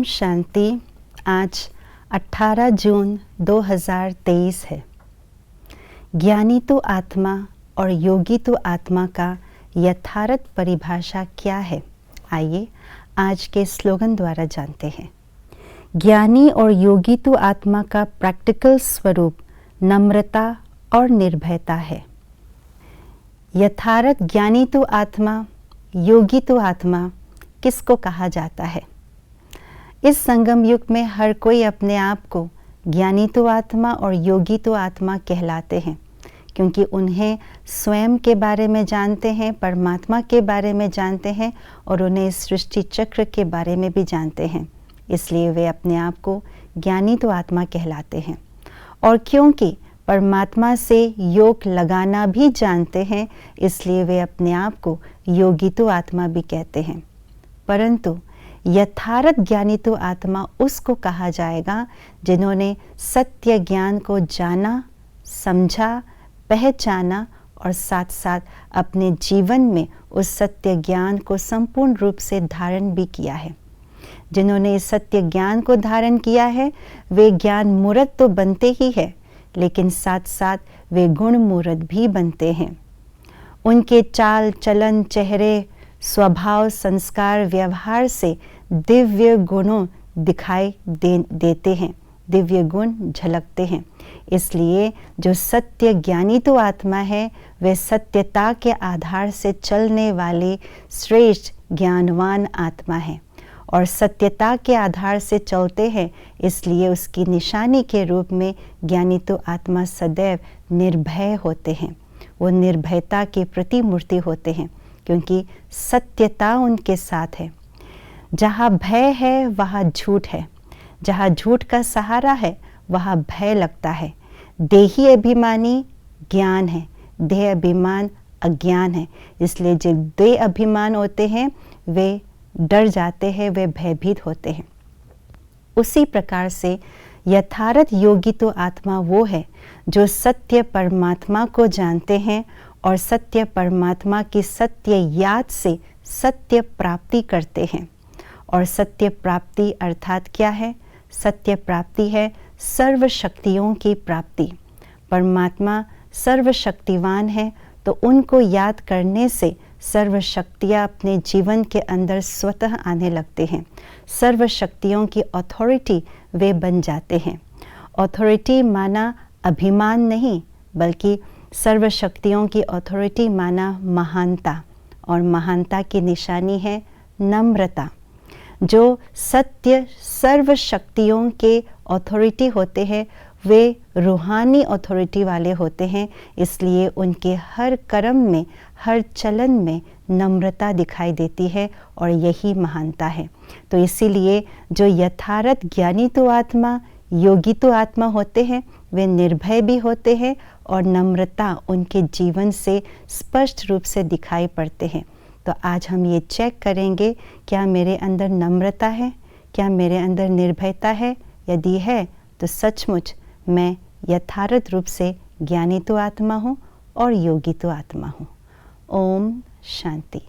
ओम शांति। आज 18 जून 2023 है। ज्ञानी तो आत्मा और योगी तो आत्मा का यथार्थ परिभाषा क्या है, आइए आज के स्लोगन द्वारा जानते हैं। ज्ञानी और योगी तो आत्मा का प्रैक्टिकल स्वरूप नम्रता और निर्भयता है। यथार्थ ज्ञानी तो आत्मा, योगी तो आत्मा किसको कहा जाता है? इस संगम युग में हर कोई अपने आप को ज्ञानी तो आत्मा और योगी तो आत्मा कहलाते हैं, क्योंकि उन्हें स्वयं के बारे में जानते हैं, परमात्मा के बारे में जानते हैं और उन्हें इस सृष्टि चक्र के बारे में भी जानते हैं। इसलिए वे अपने आप को ज्ञानी तो आत्मा कहलाते हैं। और क्योंकि परमात्मा से योग लगाना भी जानते हैं, इसलिए वे अपने आप को योगी तो आत्मा भी कहते हैं। परंतु यथार्थ ज्ञानी तो आत्मा उसको कहा जाएगा जिन्होंने सत्य ज्ञान को जाना, समझा, पहचाना और साथ साथ अपने जीवन में उस सत्य ज्ञान को संपूर्ण रूप से धारण भी किया है। जिन्होंने इस सत्य ज्ञान को धारण किया है, वे ज्ञान मूर्त तो बनते ही है, लेकिन साथ साथ वे गुण मूर्त भी बनते हैं। उनके चाल चलन, चेहरे, स्वभाव, संस्कार, व्यवहार से दिव्य गुणों दिखाई देते हैं, दिव्य गुण झलकते हैं। इसलिए जो सत्य ज्ञानी तो आत्मा है, वे सत्यता के आधार से चलने वाले श्रेष्ठ ज्ञानवान आत्मा है और सत्यता के आधार से चलते हैं। इसलिए उसकी निशानी के रूप में ज्ञानी तो आत्मा सदैव निर्भय होते हैं। वो निर्भयता की प्रतिमूर्ति होते हैं, क्योंकि सत्यता उनके साथ है। जहाँ भय है वहाँ झूठ है, जहाँ झूठ का सहारा है वहाँ भय लगता है। देही अभिमानी ज्ञान है, देह अभिमान अज्ञान है। इसलिए जो देह अभिमान होते हैं वे डर जाते हैं, वे भयभीत होते हैं। उसी प्रकार से यथार्थ योगी तो आत्मा वो है जो सत्य परमात्मा को जानते हैं और सत्य परमात्मा की सत्य याद से सत्य प्राप्ति करते हैं। और सत्य प्राप्ति अर्थात क्या है? सत्य प्राप्ति है सर्व शक्तियों की प्राप्ति। परमात्मा सर्वशक्तिवान है, तो उनको याद करने से सर्व शक्तियाँ अपने जीवन के अंदर स्वतः आने लगते हैं। सर्व शक्तियों की अथॉरिटी वे बन जाते हैं। अथॉरिटी माना अभिमान नहीं, बल्कि सर्व शक्तियों की अथॉरिटी माना महानता, और महानता की निशानी है नम्रता। जो सत्य सर्व शक्तियों के अथॉरिटी होते हैं, वे रूहानी अथॉरिटी वाले होते हैं। इसलिए उनके हर कर्म में, हर चलन में नम्रता दिखाई देती है और यही महानता है। तो इसीलिए जो यथार्थ ज्ञानी तो आत्मा, योगी तो आत्मा होते हैं, वे निर्भय भी होते हैं और नम्रता उनके जीवन से स्पष्ट रूप से दिखाई पड़ते हैं। तो आज हम ये चेक करेंगे, क्या मेरे अंदर नम्रता है, क्या मेरे अंदर निर्भयता है? यदि है तो सचमुच मैं यथार्थ रूप से ज्ञानी तो आत्मा हूँ और योगी तो आत्मा हूँ। ओम शांति।